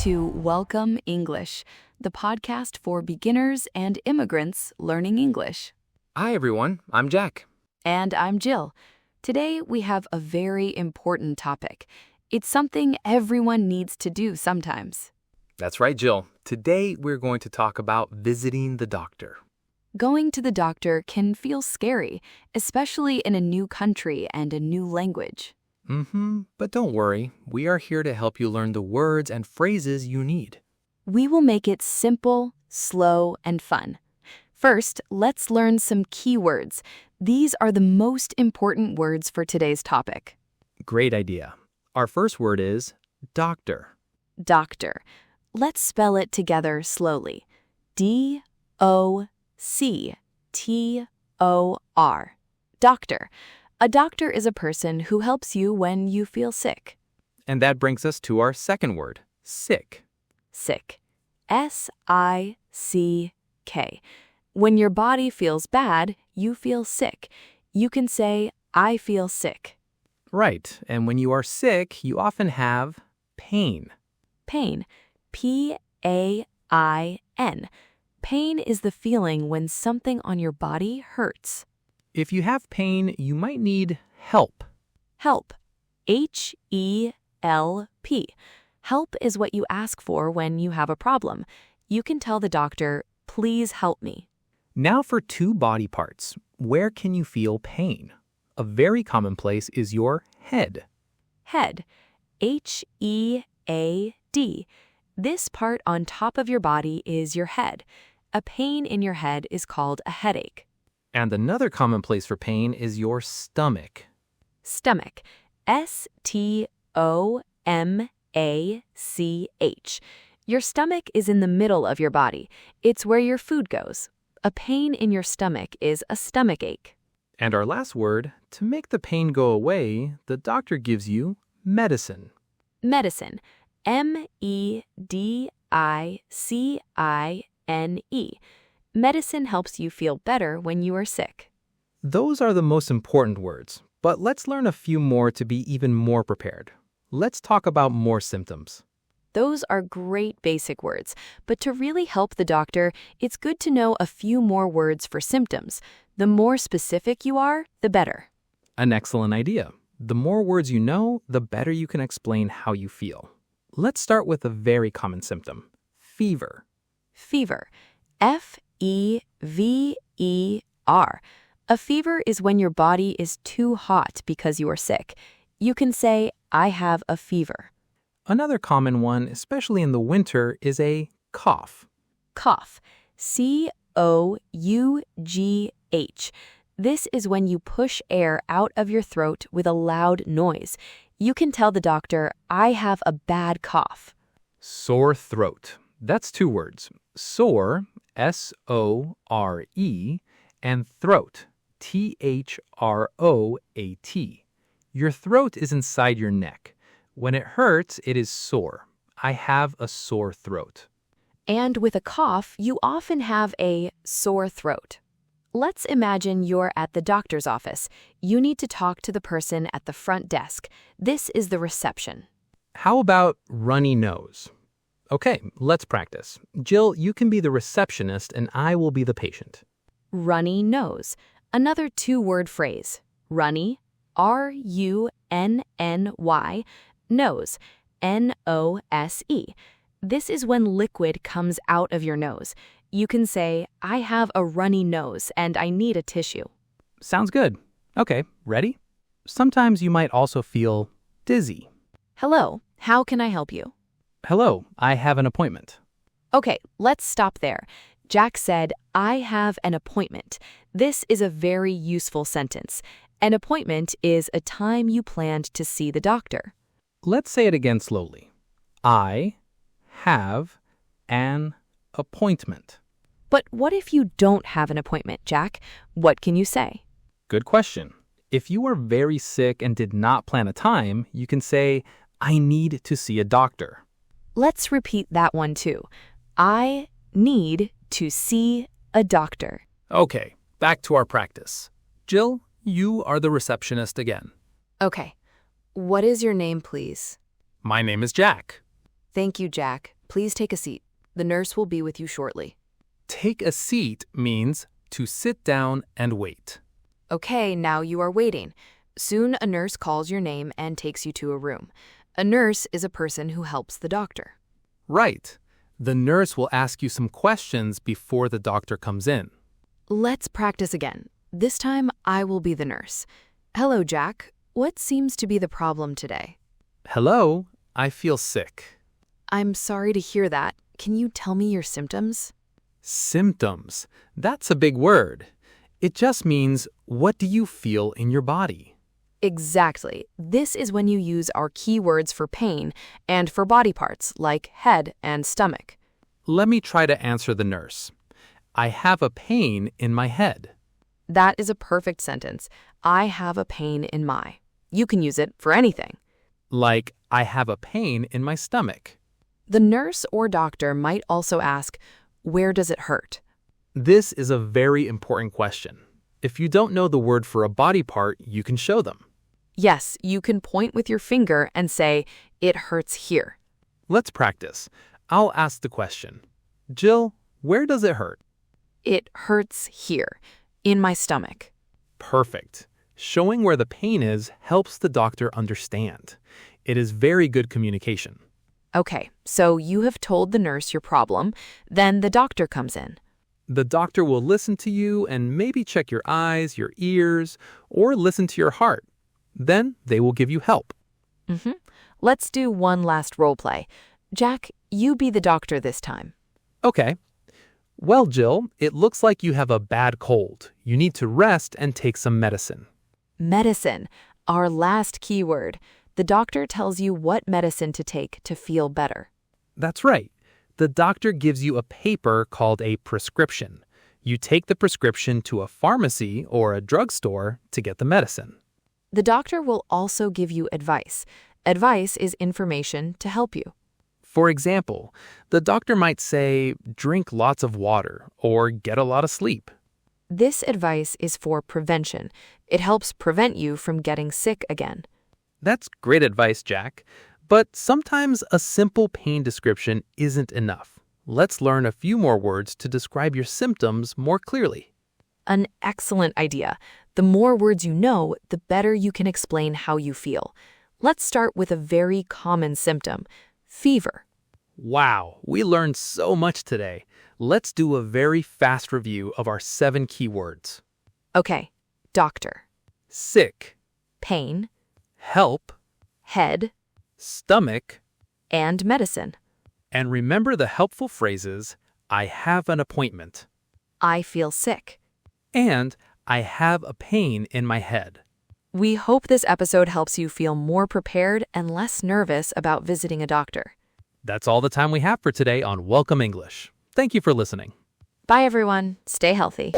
to Welcome English, the podcast for beginners and immigrants learning English. Hi, everyone. I'm Jack. And I'm Jill. Today, we have a very important topic. It's something everyone needs to do sometimes. That's right, Jill. Today, we're going to talk about visiting the doctor. Going to the doctor can feel scary, especially in a new country and a new language. But don't worry. We are here to help you learn the words and phrases you need. We will make it simple, slow, and fun. First, let's learn some keywords. These are the most important words for today's topic. Great idea. Our first word is doctor. Doctor. Let's spell it together slowly. D-O-C-T-O-R. Doctor. A doctor is a person who helps you when you feel sick. And that brings us to our second word, sick. Sick. S-I-C-K. When your body feels bad, you feel sick. You can say, I feel sick. Right. And when you are sick, you often have pain. Pain. P-A-I-N. Pain is the feeling when something on your body hurts. If you have pain, you might need help. Help. H-E-L-P. Help is what you ask for when you have a problem. You can tell the doctor, please help me. Now for two body parts. Where can you feel pain? A very common place is your head. Head. H-E-A-D. This part on top of your body is your head. A pain in your head is called a headache. And another common place for pain is your stomach. Stomach. S-T-O-M-A-C-H. Your stomach is in the middle of your body. It's where your food goes. A pain in your stomach is a stomachache. And our last word, to make the pain go away, the doctor gives you medicine. Medicine. M-E-D-I-C-I-N-E. Medicine helps you feel better when you are sick. Those are the most important words, but let's learn a few more to be even more prepared. Let's talk about more symptoms. Those are great basic words, but to really help the doctor, it's good to know a few more words for symptoms. The more specific you are, the better. An excellent idea. The more words you know, the better you can explain how you feel. Let's start with a very common symptom, fever. Fever. F-E-V-E-R. A fever is when your body is too hot because you are sick. You can say, I have a fever. Another common one, especially in the winter, is a cough. Cough. C-O-U-G-H. This is when you push air out of your throat with a loud noise. You can tell the doctor, I have a bad cough. Sore throat. That's two words. Sore, S-O-R-E, and throat, T-H-R-O-A-T. Your throat is inside your neck. When it hurts, it is sore. I have a sore throat. And with a cough, you often have a sore throat. Let's imagine you're at the doctor's office. You need to talk to the person at the front desk. This is the reception. How about runny nose? Okay, let's practice. Jill, you can be the receptionist and I will be the patient. Runny nose. Another two-word phrase. Runny, R-U-N-N-Y, nose, N-O-S-E. This is when liquid comes out of your nose. You can say, I have a runny nose and I need a tissue. Sounds good. Okay, ready? Sometimes you might also feel dizzy. Hello, how can I help you? Hello, I have an appointment. Okay, let's stop there. Jack said, I have an appointment. This is a very useful sentence. An appointment is a time you planned to see the doctor. Let's say it again slowly. I have an appointment. But what if you don't have an appointment, Jack? What can you say? Good question. If you are very sick and did not plan a time, you can say, I need to see a doctor. Let's repeat that one too. I need to see a doctor. Okay, back to our practice. Jill, you are the receptionist again. Okay. What is your name, please? My name is Jack. Thank you, Jack. Please take a seat. The nurse will be with you shortly. Take a seat means to sit down and wait. Okay, now you are waiting. Soon a nurse calls your name and takes you to a room. A nurse is a person who helps the doctor. Right. The nurse will ask you some questions before the doctor comes in. Let's practice again. This time I will be the nurse. Hello, Jack. What seems to be the problem today? Hello, I feel sick. I'm sorry to hear that. Can you tell me your symptoms? Symptoms. That's a big word. It just means, what do you feel in your body? Exactly. This is when you use our keywords for pain and for body parts like head and stomach. Let me try to answer the nurse. I have a pain in my head. That is a perfect sentence. I have a pain in my. You can use it for anything. Like, I have a pain in my stomach. The nurse or doctor might also ask, where does it hurt? This is a very important question. If you don't know the word for a body part, you can show them. Yes, you can point with your finger and say, it hurts here. Let's practice. I'll ask the question. Jill, where does it hurt? It hurts here, in my stomach. Perfect. Showing where the pain is helps the doctor understand. It is very good communication. Okay, so you have told the nurse your problem, then the doctor comes in. The doctor will listen to you and maybe check your eyes, your ears, or listen to your heart. Then they will give you help. Let's do one last role play. Jack, you be the doctor this time. Okay. Well, Jill, it looks like you have a bad cold. You need to rest and take some medicine. Medicine, our last keyword. The doctor tells you what medicine to take to feel better. That's right. The doctor gives you a paper called a prescription. You take the prescription to a pharmacy or a drugstore to get the medicine. The doctor will also give you advice. Advice is information to help you. For example, the doctor might say, drink lots of water or get a lot of sleep. This advice is for prevention. It helps prevent you from getting sick again. That's great advice, Jack. But sometimes a simple pain description isn't enough. Let's learn a few more words to describe your symptoms more clearly. An excellent idea. The more words you know, the better you can explain how you feel. Let's start with a very common symptom, fever. Wow, we learned so much today. Let's do a very fast review of our 7 keywords. Okay, doctor, Sick, pain, help, head, stomach, and medicine. and remember the helpful phrases, I have an appointment, I feel sick. and I have a pain in my head. We hope this episode helps you feel more prepared and less nervous about visiting a doctor. That's all the time we have for today on Welcome English. Thank you for listening. Bye, everyone. Stay healthy.